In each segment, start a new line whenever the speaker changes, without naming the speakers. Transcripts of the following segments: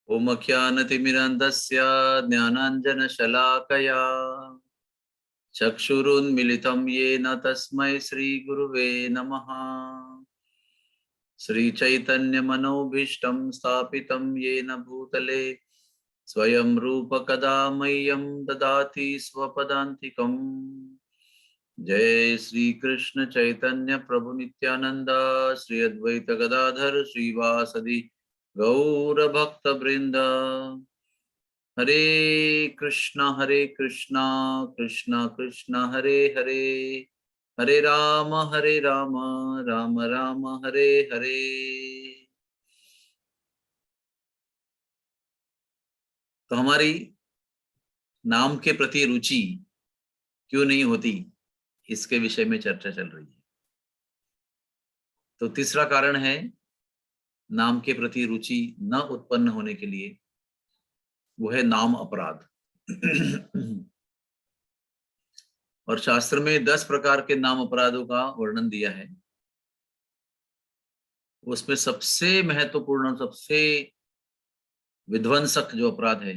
ओमख्यानतिमिरन्धस्य ज्ञानाञ्जनशलाकया चक्षुरुन्मिलितं येन तस्मै श्रीगुरुवे नमः। श्रीचैतन्यमनोभीष्टं स्थापितं येन भूतले स्वयं रूपकदा मह्यं ददाति स्वपदान्तिकम्। जय श्री कृष्ण चैतन्य प्रभु नित्यानंद श्री अद्वैत गदाधर श्रीवासदि गौर भक्त वृंद। हरे कृष्णा कृष्णा कृष्णा हरे हरे, हरे राम राम राम हरे हरे। तो हमारी नाम के प्रति रुचि क्यों नहीं होती, इसके विषय में चर्चा चल रही है। तो तीसरा कारण है नाम के प्रति रुचि न उत्पन्न होने के लिए, वो है नाम अपराध। और शास्त्र में 10 प्रकार के नाम अपराधों का वर्णन दिया है। उसमें सबसे महत्वपूर्ण, सबसे विध्वंसक जो अपराध है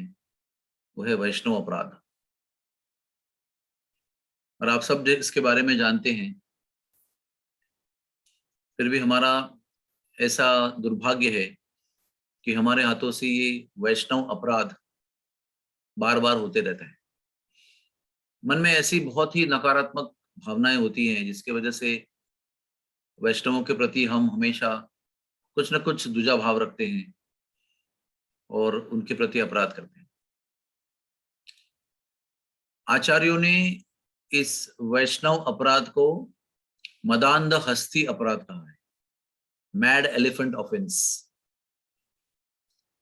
वो है वैष्णव अपराध। और आप सब इसके बारे में जानते हैं, फिर भी हमारा ऐसा दुर्भाग्य है कि हमारे हाथों से ये वैष्णव अपराध बार बार होते रहता है। मन में ऐसी बहुत ही नकारात्मक भावनाएं होती हैं जिसकी वजह से वैष्णवों के प्रति हम हमेशा कुछ न कुछ दूजा भाव रखते हैं और उनके प्रति अपराध करते हैं। आचार्यों ने इस वैष्णव अपराध को मदांध हस्ती अपराध कहा है, मैड एलिफेंट ऑफेंस।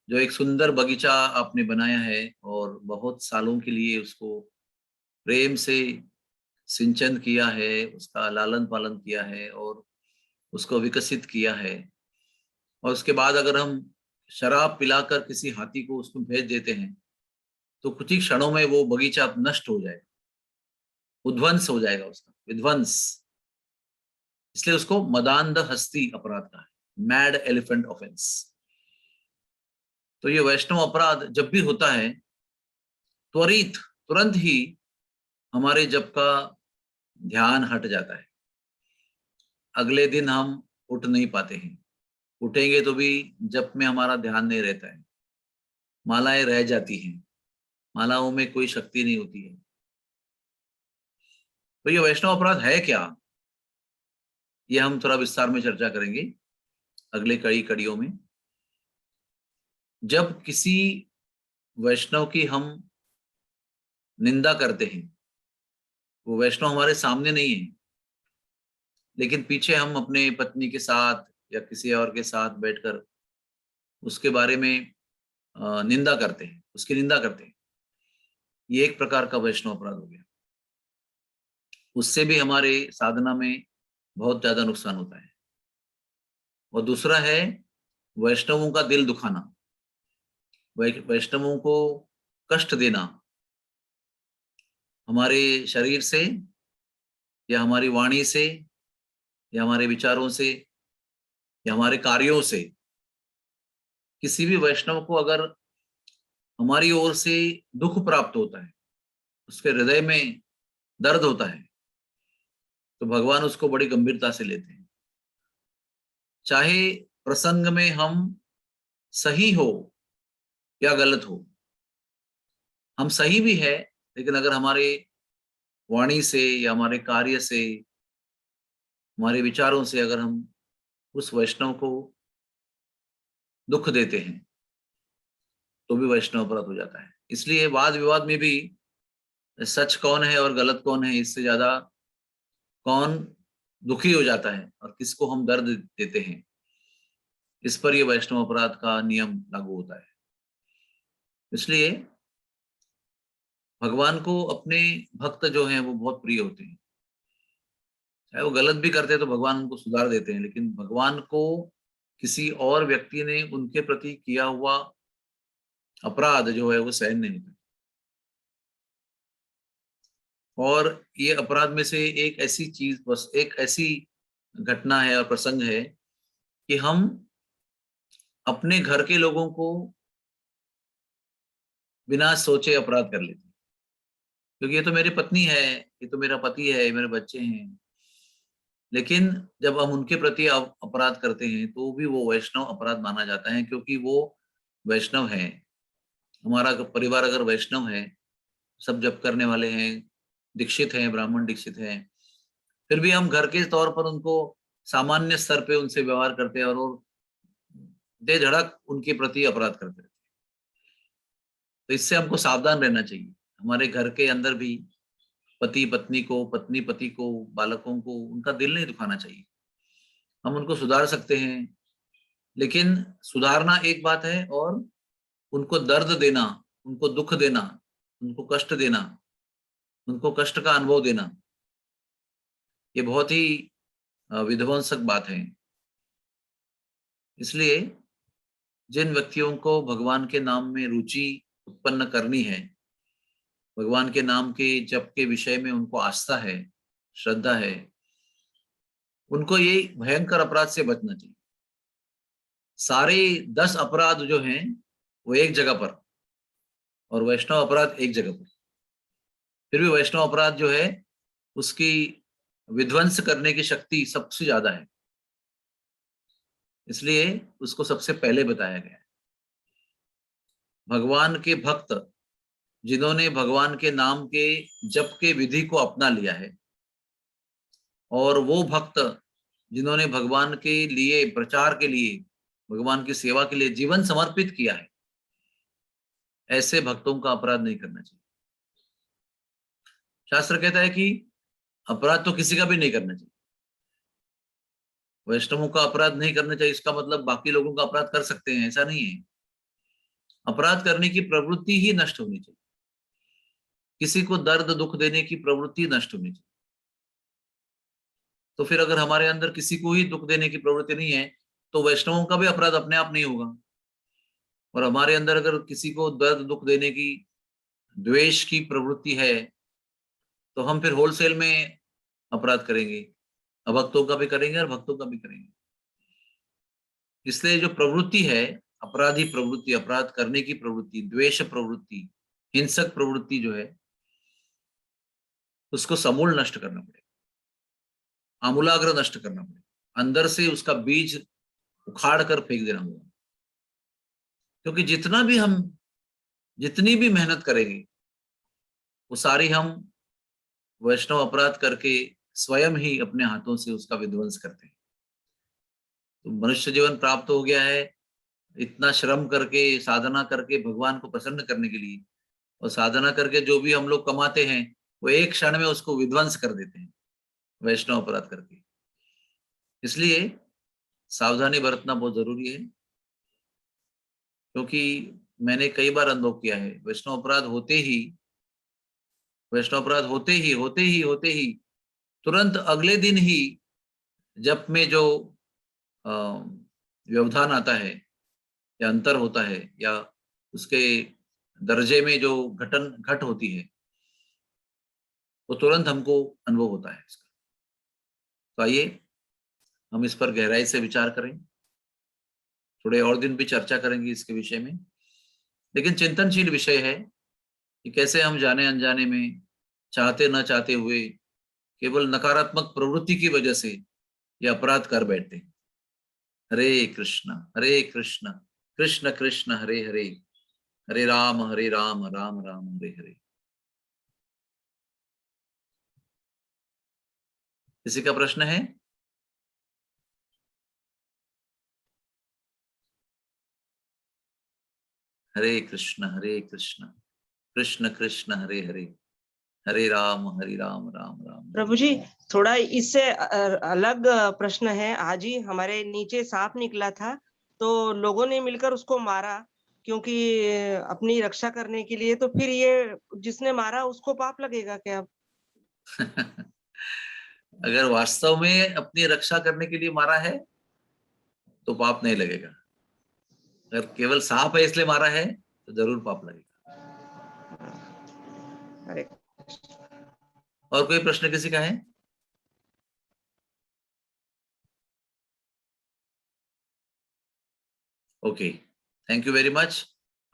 जो एक सुंदर बगीचा आपने बनाया है और बहुत सालों के लिए उसको प्रेम से सिंचन किया है, उसका लालन पालन किया है और उसको विकसित किया है, और उसके बाद अगर हम शराब पिलाकर किसी हाथी को उसको भेज देते हैं तो कुछ ही क्षणों में वो बगीचा नष्ट हो जाएगा, उध्वंस हो जाएगा, उसका विध्वंस। इसलिए उसको मदांध हस्ती अपराध कहा है, मैड एलिफेंट ऑफेंस। तो ये वैष्णव अपराध जब भी होता है, त्वरित तुरंत ही हमारे जप का ध्यान हट जाता है। अगले दिन हम उठ नहीं पाते हैं, उठेंगे तो भी जप में हमारा ध्यान नहीं रहता है, मालाएं रह जाती हैं, मालाओं में कोई शक्ति नहीं होती है। तो ये वैष्णव अपराध है क्या, ये हम थोड़ा विस्तार में चर्चा करेंगे अगले कई कड़ियों में। जब किसी वैष्णव की हम निंदा करते हैं, वो वैष्णव हमारे सामने नहीं है, लेकिन पीछे हम अपने पत्नी के साथ या किसी और के साथ बैठकर उसके बारे में निंदा करते हैं, उसकी निंदा करते हैं, ये एक प्रकार का वैष्णव अपराध हो गया। उससे भी हमारे साधना में बहुत ज्यादा नुकसान होता है। और दूसरा है वैष्णवों का दिल दुखाना, वैष्णवों को कष्ट देना, हमारे शरीर से या हमारी वाणी से या हमारे विचारों से या हमारे कार्यों से। किसी भी वैष्णव को अगर हमारी ओर से दुख प्राप्त होता है, उसके हृदय में दर्द होता है, तो भगवान उसको बड़ी गंभीरता से लेते हैं। चाहे प्रसंग में हम सही हो या गलत हो, हम सही भी है, लेकिन अगर हमारे वाणी से या हमारे कार्य से, हमारे विचारों से अगर हम उस वैष्णव को दुख देते हैं तो भी वैष्णव अपराध हो जाता है। इसलिए वाद विवाद में भी सच कौन है और गलत कौन है, इससे ज्यादा कौन दुखी हो जाता है और किसको हम दर्द देते हैं, इस पर यह वैष्णव अपराध का नियम लागू होता है। इसलिए भगवान को अपने भक्त जो हैं वो बहुत प्रिय होते हैं। चाहे वो गलत भी करते हैं तो भगवान उनको सुधार देते हैं, लेकिन भगवान को किसी और व्यक्ति ने उनके प्रति किया हुआ अपराध जो है वो सहन नहीं होता। और ये अपराध में से एक ऐसी चीज, बस एक ऐसी घटना है और प्रसंग है कि हम अपने घर के लोगों को बिना सोचे अपराध कर लेते हैं, क्योंकि ये तो मेरी पत्नी है, ये तो मेरा पति है, मेरे बच्चे हैं। लेकिन जब हम उनके प्रति अपराध करते हैं तो भी वो वैष्णव अपराध माना जाता है, क्योंकि वो वैष्णव है। हमारा परिवार अगर वैष्णव है, सब जप करने वाले हैं, दीक्षित हैं, ब्राह्मण दीक्षित हैं, फिर भी हम घर के तौर पर उनको सामान्य स्तर पे उनसे व्यवहार करते हैं और वो बेधड़क उनके प्रति अपराध करते हैं। तो इससे हमको सावधान रहना चाहिए। हमारे घर के अंदर भी पति पत्नी को, पत्नी पति को, बालकों को उनका दिल नहीं दुखाना चाहिए। हम उनको सुधार सकते हैं, लेकिन सुधारना एक बात है और उनको दर्द देना, उनको दुख देना, उनको कष्ट देना, उनको कष्ट का अनुभव देना, ये बहुत ही विध्वंसक बात है। इसलिए जिन व्यक्तियों को भगवान के नाम में रुचि उत्पन्न करनी है, भगवान के नाम के जप के विषय में उनको आस्था है, श्रद्धा है, उनको ये भयंकर अपराध से बचना चाहिए। सारे 10 अपराध जो हैं वो एक जगह पर, और वैष्णव अपराध एक जगह पर। फिर भी वैष्णव अपराध जो है उसकी विध्वंस करने की शक्ति सबसे ज्यादा है, इसलिए उसको सबसे पहले बताया गया है। भगवान के भक्त जिन्होंने भगवान के नाम के जप के विधि को अपना लिया है, और वो भक्त जिन्होंने भगवान के लिए, प्रचार के लिए, भगवान की सेवा के लिए जीवन समर्पित किया है, ऐसे भक्तों का अपराध नहीं करना चाहिए। शास्त्र कहता है कि अपराध तो किसी का भी नहीं करना चाहिए। वैष्णवों का अपराध नहीं करना चाहिए, इसका मतलब बाकी लोगों का अपराध कर सकते हैं, ऐसा नहीं है। अपराध करने की प्रवृत्ति ही नष्ट होनी चाहिए। किसी को दर्द दुख देने की प्रवृत्ति नष्ट होनी चाहिए। तो फिर अगर हमारे अंदर किसी को ही दुख देने की प्रवृत्ति नहीं है, तो वैष्णवों का भी अपराध अपने आप नहीं होगा। और हमारे अंदर अगर किसी को दर्द दुख देने की, द्वेष की प्रवृत्ति है, तो हम फिर होलसेल में अपराध करेंगे, अभक्तों का भी करेंगे और भक्तों का भी करेंगे। इसलिए जो प्रवृत्ति है, अपराधी प्रवृत्ति, अपराध करने की प्रवृत्ति, द्वेष प्रवृत्ति, हिंसक प्रवृत्ति जो है, उसको समूल नष्ट करना पड़ेगा, आमूलाग्र नष्ट करना पड़ेगा, अंदर से उसका बीज उखाड़ कर फेंक देना होगा। क्योंकि जितनी भी मेहनत करेंगे, वो सारी हम वैष्णव अपराध करके स्वयं ही अपने हाथों से उसका विध्वंस करते हैं। तो मनुष्य जीवन प्राप्त हो गया है इतना श्रम करके, साधना करके, भगवान को प्रसन्न करने के लिए, और साधना करके जो भी हम लोग कमाते हैं वो एक क्षण में उसको विध्वंस कर देते हैं वैष्णव अपराध करके। इसलिए सावधानी बरतना बहुत जरूरी है, क्योंकि मैंने कई बार अनुभव किया है, वैष्णव अपराध होते ही तुरंत अगले दिन ही जप में जो व्यवधान आता है या अंतर होता है, या उसके दर्जे में जो घट होती है, वो तुरंत हमको अनुभव होता है इसका। तो आइए हम इस पर गहराई से विचार करें, थोड़े और दिन भी चर्चा करेंगे इसके विषय में। लेकिन चिंतनशील विषय है कि कैसे हम जाने अनजाने में, चाहते न चाहते हुए, केवल नकारात्मक प्रवृत्ति की वजह से ये अपराध कर बैठते हैं। हरे कृष्ण कृष्ण कृष्ण हरे हरे, हरे राम राम राम हरे हरे। किसी का प्रश्न है? हरे कृष्ण कृष्ण कृष्ण हरे हरे, हरे राम राम राम
प्रभु जी, थोड़ा इससे अलग प्रश्न है। आज ही हमारे नीचे सांप निकला था, तो लोगों ने मिलकर उसको मारा, क्योंकि अपनी रक्षा करने के लिए। तो फिर ये जिसने मारा उसको पाप लगेगा क्या?
अगर वास्तव में अपनी रक्षा करने के लिए मारा है तो पाप नहीं लगेगा। अगर केवल सांप है इसलिए मारा है तो जरूर पाप लगेगा।
अरे,
और कोई प्रश्न किसी का है? Okay, thank you very much.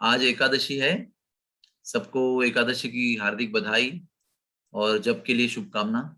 आज एकादशी है, सबको एकादशी की हार्दिक बधाई और जप के लिए शुभकामना।